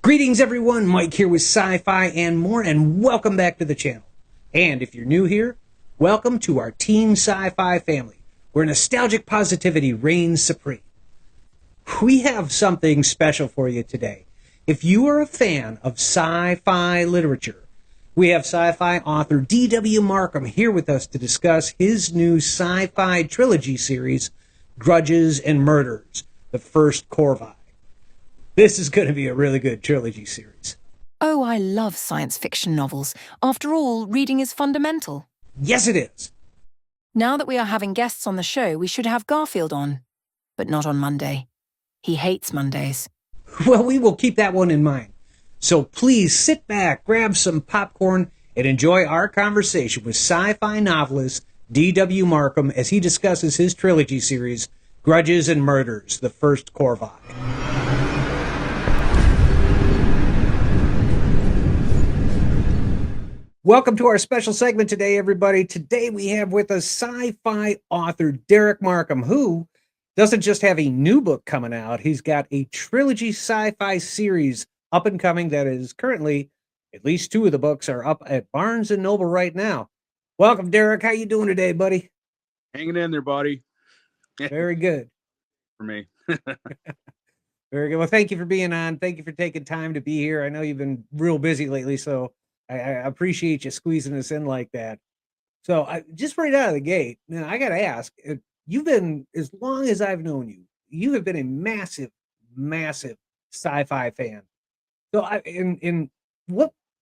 Greetings everyone, Mike here with Sci-Fi and More, and welcome back to the channel. And if you're new here, welcome to our Team Sci-Fi family, where nostalgic positivity reigns supreme. We have something special for you today. If you are a fan of sci-fi literature, we have sci-fi author DW Marcum here with us to discuss his new Sci-Fi Trilogy series, Grudges and Murders, the First Corvi. This is going to be a really good trilogy series. Oh, I love science fiction novels. After all, reading is fundamental. Yes, it is. Now that we are having guests on the show, we should have Garfield on. But not on Monday. He hates Mondays. Well, we will keep that one in mind. So please sit back, grab some popcorn, and enjoy our conversation with sci-fi novelist D.W. Marcum as he discusses his trilogy series, Grudges and Murders, the First Corvi. Welcome to our special segment today, everybody. Today we have with us sci-fi author Derek Marcum, who doesn't just have a new book coming out. He's got a trilogy sci-fi series up and coming that is currently, at least two of the books are up at Barnes & Noble right now. Welcome, Derek. How you doing today, buddy? Hanging in there, buddy. Very good. For me. Very good. Well, thank you for being on. Thank you for taking time to be here. I know you've been real busy lately, so I appreciate you squeezing us in like that. So just right out of the gate, now I got to ask, you've been, as long as I've known you, you have been a massive, massive sci-fi fan. So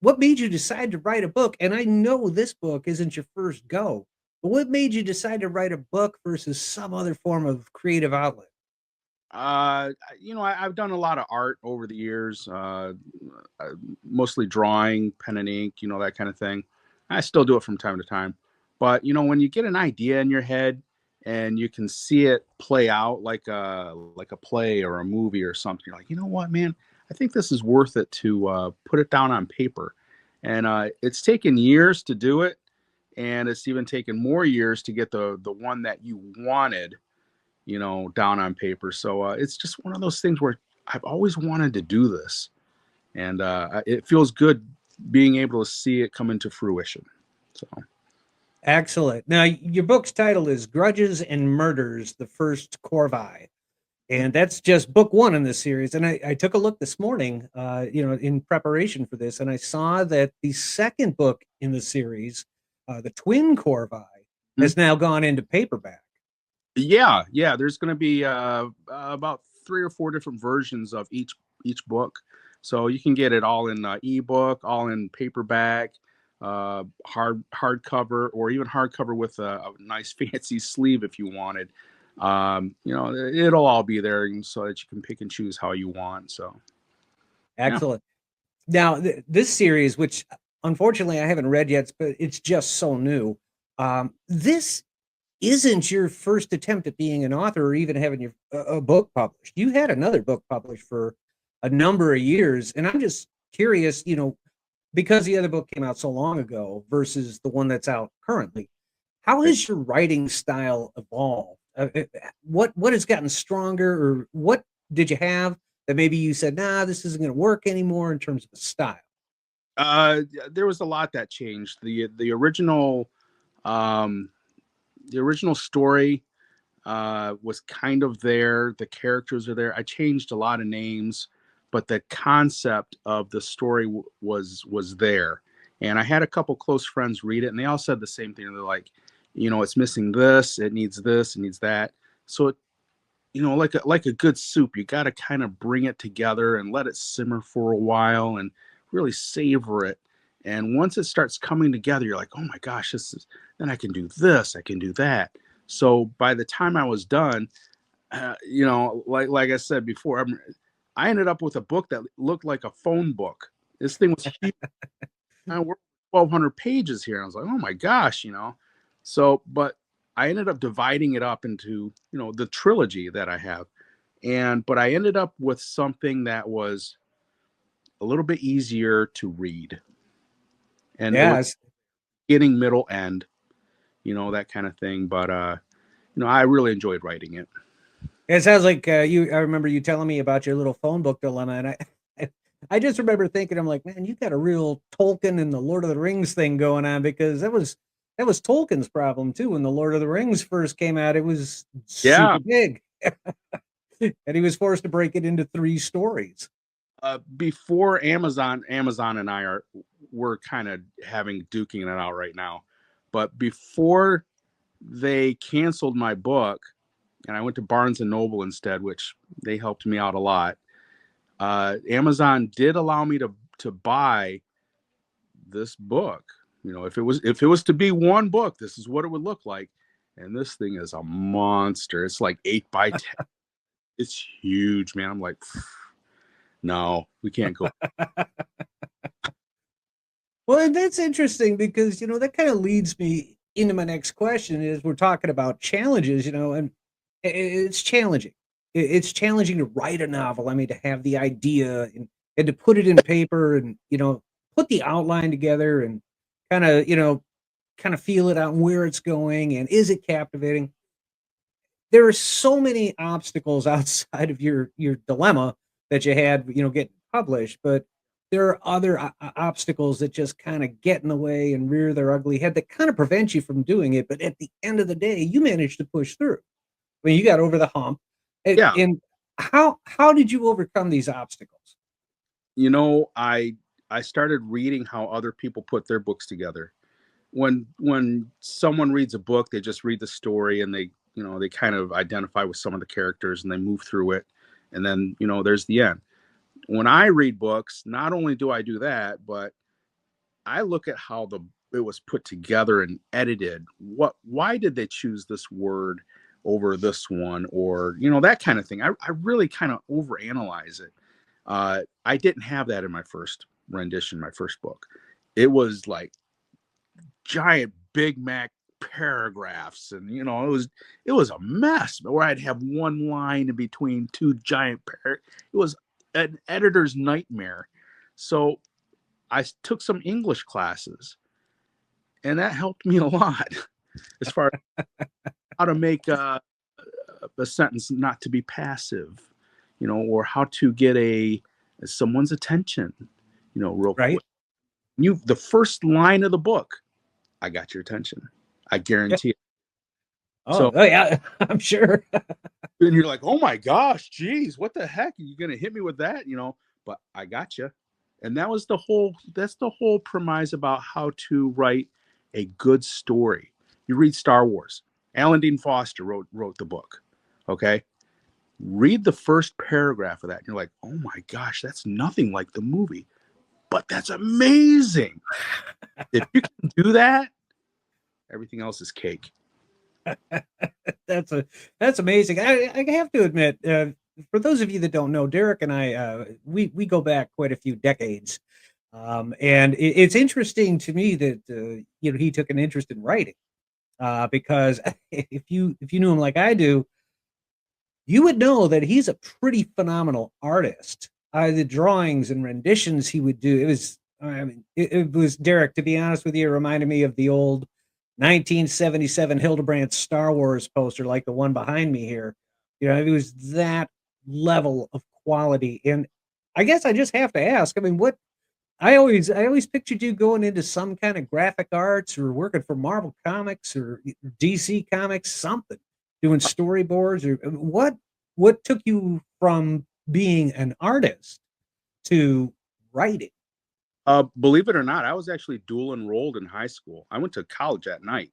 what made you decide to write a book? And I know this book isn't your first go, but what made you decide to write a book versus some other form of creative outlet? I've done a lot of art over the years, mostly drawing, pen and ink, that kind of thing. I still do it from time to time. But, when you get an idea in your head and you can see it play out like a play or a movie or something, you're like, you know what, man, I think this is worth it to put it down on paper. And it's taken years to do it. And it's even taken more years to get the one that you wanted down on paper. So it's just one of those things where I've always wanted to do this. And it feels good being able to see it come into fruition. So Excellent. Now, your book's title is Grudges and Murders, the First Corvi. And that's just book one in this series. And I took a look this morning, in preparation for this, and I saw that the second book in the series, the Twin Corvi, has now gone into paperback. Yeah. There's going to be about 3 or 4 different versions of each book, so you can get it all in ebook, all in paperback, hardcover, or even hardcover with a nice fancy sleeve if you wanted. It'll all be there, so that you can pick and choose how you want. So, excellent. Yeah. Now, this series, which unfortunately I haven't read yet, but it's just so new. This isn't your first attempt at being an author or even having a book published. You had another book published for a number of years. And I'm just curious, because the other book came out so long ago versus the one that's out currently, how has your writing style evolved? What has gotten stronger, or what did you have that maybe you said, nah, this isn't going to work anymore in terms of the style? There was a lot that changed. The original story was kind of there. The characters are there. I changed a lot of names, but the concept of the story was there. And I had a couple close friends read it, and they all said the same thing. They're like, it's missing this, it needs that. So, like a good soup, you got to kind of bring it together and let it simmer for a while and really savor it. And once it starts coming together, you're like, oh my gosh, then I can do this, I can do that. So by the time I was done, like I said before, I ended up with a book that looked like a phone book. This thing was huge. We're 1,200 pages here. I was like, oh my gosh, So, but I ended up dividing it up into, the trilogy that I have. But I ended up with something that was a little bit easier to read. And yes, beginning, middle, end, that kind of thing. But, I really enjoyed writing it. it sounds like I remember you telling me about your little phone book dilemma, and I just remember thinking, I'm like, man, you got a real Tolkien and the Lord of the Rings thing going on, because that was Tolkien's problem too. When the Lord of the Rings first came out, it was Yeah. super big, and he was forced to break it into 3 stories. Before Amazon and we're kind of duking it out right now. But before they canceled my book and I went to Barnes and Noble instead, which they helped me out a lot. Amazon did allow me to buy this book. If it was to be one book, this is what it would look like. And this thing is a monster. It's like 8 by 10. It's huge, man. I'm like, no, we can't go. Well, and that's interesting because, that kind of leads me into my next question. Is we're talking about challenges, and it's challenging. It's challenging to write a novel. I mean, to have the idea and to put it in paper and, put the outline together and kind of feel it out and where it's going and is it captivating? There are so many obstacles outside of your dilemma that you had, getting published, but there are other obstacles that just kind of get in the way and rear their ugly head that kind of prevent you from doing it. But at the end of the day, you managed to push through. I mean, you got over the hump. Yeah. And how did you overcome these obstacles? I started reading how other people put their books together. When someone reads a book, they just read the story and they kind of identify with some of the characters and they move through it, and then there's the end. When I read books, not only do I do that, but I look at how it was put together and edited. Why did they choose this word over this one, or that kind of thing. I really kind of overanalyze it. I didn't have that in my first rendition, my first book. It was like giant Big Mac paragraphs, and it was a mess. Where I'd have one line in between 2 giant it was an editor's nightmare. So I took some English classes, and that helped me a lot as far as how to make a sentence not to be passive, or how to get someone's attention, real Right. quick. The first line of the book, I got your attention. I guarantee it. Oh yeah, I'm sure. And you're like, oh my gosh, geez, what the heck? Are you going to hit me with that? But I got you. And that's the whole premise about how to write a good story. You read Star Wars. Alan Dean Foster wrote the book. Okay. Read the first paragraph of that. And you're like, oh my gosh, that's nothing like the movie, but that's amazing. If you can do that, everything else is cake. That's amazing. I have to admit, for those of you that don't know, Derek and I, we go back quite a few decades, and it's interesting to me that he took an interest in writing, because if you knew him like I do, you would know that he's a pretty phenomenal artist. The drawings and renditions he would do, it was, Derek, to be honest with you, it reminded me of the old 1977 Hildebrandt Star Wars poster, like the one behind me here. It was that level of quality. And I guess I just have to ask, I mean, what I always pictured you going into some kind of graphic arts or working for Marvel Comics or DC Comics, something, doing storyboards, or what took you from being an artist to writing? Believe it or not, I was actually dual enrolled in high school. I went to college at night,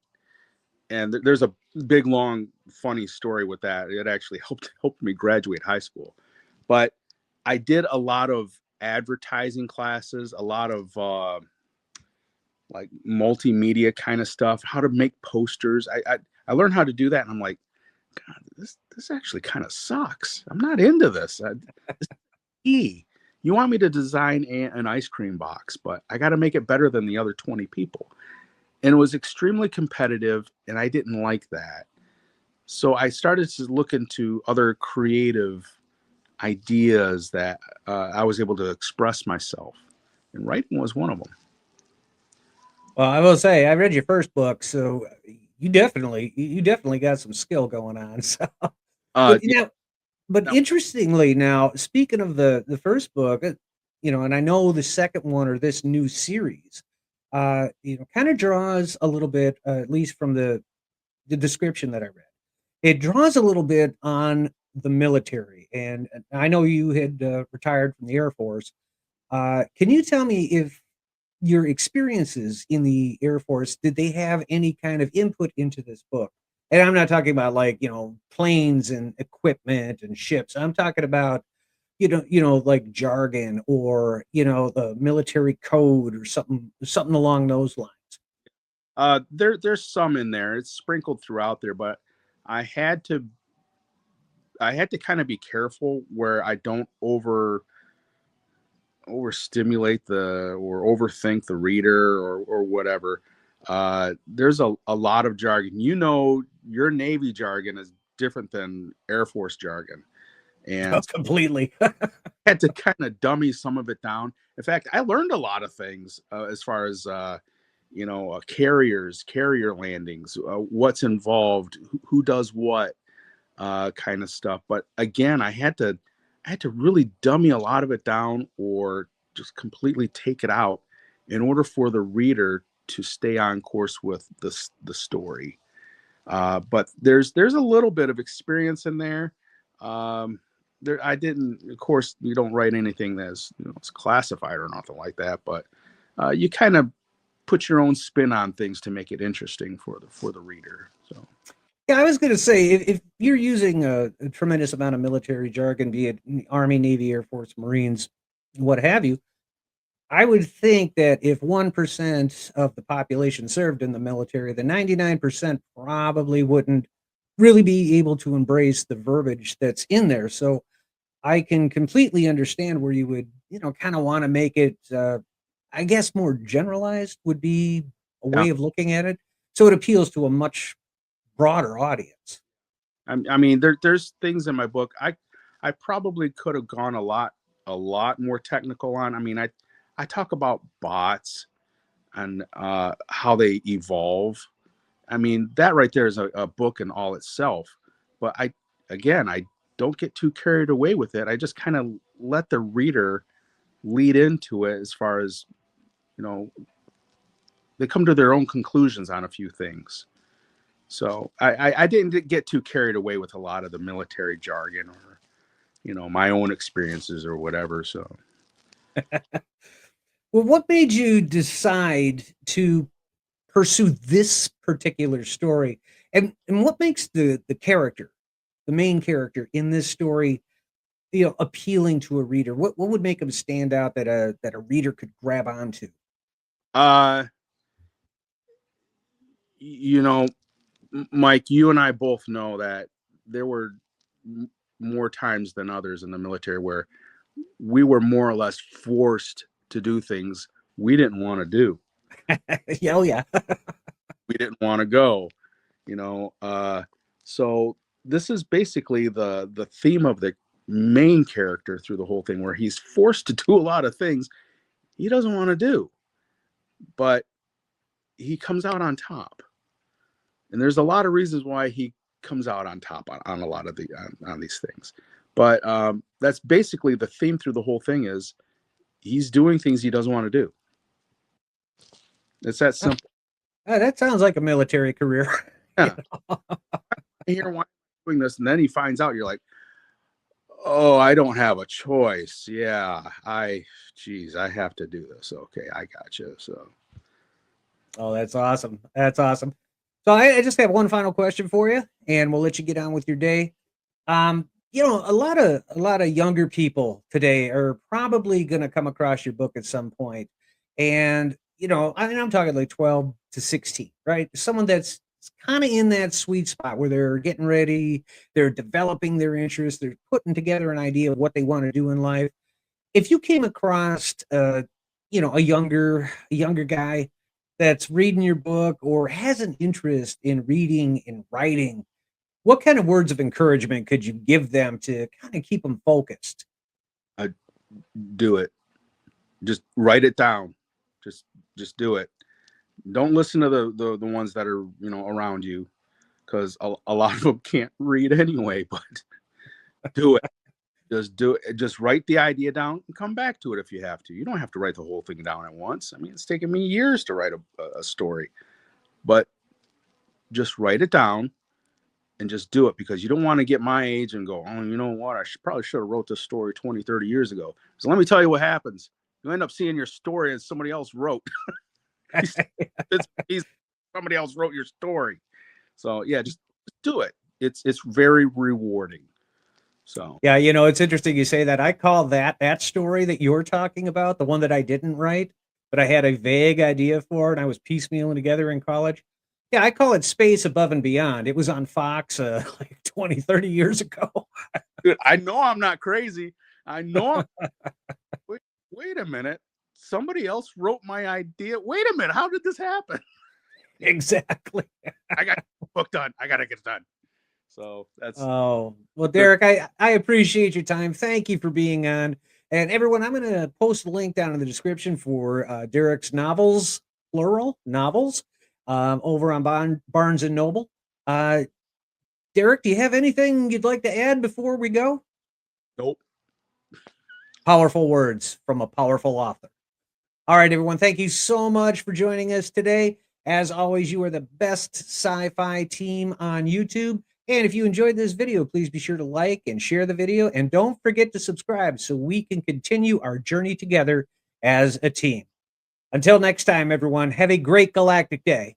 and there's a big, long, funny story with that. It actually helped me graduate high school. But I did a lot of advertising classes, a lot of like multimedia kind of stuff, how to make posters. I learned how to do that, and I'm like, God, this actually kind of sucks. I'm not into this. You want me to design an ice cream box, but I got to make it better than the other 20 people. And it was extremely competitive, and I didn't like that. So I started to look into other creative ideas that I was able to express myself. And writing was one of them. Well, I will say, I read your first book, so you definitely got some skill going on. So, but Yeah, but no. interestingly, now speaking of the first book, and I know the second one or this new series, kind of draws a little bit, at least from the description that I read. It draws a little bit on the military, and I know you had retired from the Air Force. Can you tell me if your experiences in the Air Force, did they have any kind of input into this book? And I'm not talking about like, planes and equipment and ships. I'm talking about, like jargon or, the military code or something along those lines. There's some in there. It's sprinkled throughout there, but I had to I had to kind of be careful where I don't overstimulate or overthink the reader or whatever. There's a lot of jargon. Your Navy jargon is different than Air Force jargon, Oh, and completely. I had to kind of dummy some of it down. In fact, I learned a lot of things as far as carrier landings, what's involved, who does what, kind of stuff. But again, I had to really dummy a lot of it down or just completely take it out in order for the reader to stay on course with the story. But there's a little bit of experience in there. I didn't, of course, you don't write anything that's it's classified or nothing like that, but you kind of put your own spin on things to make it interesting for the reader. So. Yeah, I was going to say, if you're using a tremendous amount of military jargon, be it Army, Navy, Air Force, Marines, what have you, I would think that if 1% of the population served in the military, the 99% probably wouldn't really be able to embrace the verbiage that's in there. So I can completely understand where you would, kind of want to make it, I guess, more generalized would be a Yeah. way of looking at it. So it appeals to a much broader audience. I mean, there's things in my book I probably could have gone a lot more technical on. I mean, I talk about bots and how they evolve. I mean, that right there is a book in all itself. But I don't get too carried away with it. I just kind of let the reader lead into it as far as, you know, they come to their own conclusions on a few things. So I didn't get too carried away with a lot of the military jargon or, my own experiences or whatever. So. Well, what made you decide to pursue this particular story? And what makes the character, the main character in this story, appealing to a reader? What would make him stand out that a reader could grab onto? Uh, you know, Mike, you and I both know that there were more times than others in the military where we were more or less forced to do things we didn't want to do. Yeah, oh yeah. We didn't want to go, you know. So this is basically the theme of the main character through the whole thing, where he's forced to do a lot of things he doesn't want to do, but he comes out on top. And there's a lot of reasons why he comes out on top on a lot of on these things. But that's basically the theme through the whole thing is he's doing things he doesn't want to do. It's that simple. That sounds like a military career. Yeah. I hear why he's doing this, and then he finds out. You're like, oh, I don't have a choice. Yeah, geez, I have to do this. Okay, I got you. So. Oh, that's awesome. That's awesome. So I just have one final question for you, and we'll let you get on with your day. A lot of younger people today are probably going to come across your book at some point, and I mean, I'm talking like 12 to 16, right? Someone that's kind of in that sweet spot where they're getting ready, they're developing their interests, they're putting together an idea of what they want to do in life. If you came across, a younger guy that's reading your book or has an interest in reading and writing, what kind of words of encouragement could you give them to kind of keep them focused? Do it. Just write it down. Just do it. Don't listen to the ones that are around you, because a lot of them can't read anyway. But do it. Just do it. Just write the idea down and come back to it if you have to. You don't have to write the whole thing down at once. I mean, it's taken me years to write a story, but just write it down and just do it, because you don't want to get my age and go, oh, you know what? I probably should have wrote this story 20, 30 years ago. So let me tell you what happens. You end up seeing your story as somebody else wrote. Somebody else wrote your story. So yeah, just do it. It's very rewarding. So yeah, you know, it's interesting you say that. I call that story that you're talking about, the one that I didn't write, but I had a vague idea for, and I was piecemealing together in college. Yeah, I call it Space Above and Beyond. It was on Fox like 20, 30 years ago. dude, I know I'm not crazy. I know. Wait a minute. Somebody else wrote my idea. Wait a minute. How did this happen? Exactly. I got the book done. I got to get it done. So that's. Oh, well, Derek, I appreciate your time. Thank you for being on. And everyone, I'm going to post a link down in the description for Derek's novels, plural novels, over on Barnes and Noble. Derek, do you have anything you'd like to add before we go? Nope. Powerful words from a powerful author. All right, everyone. Thank you so much for joining us today. As always, you are the best sci-fi team on YouTube. And if you enjoyed this video, please be sure to like and share the video. And don't forget to subscribe so we can continue our journey together as a team. Until next time, everyone, have a great galactic day.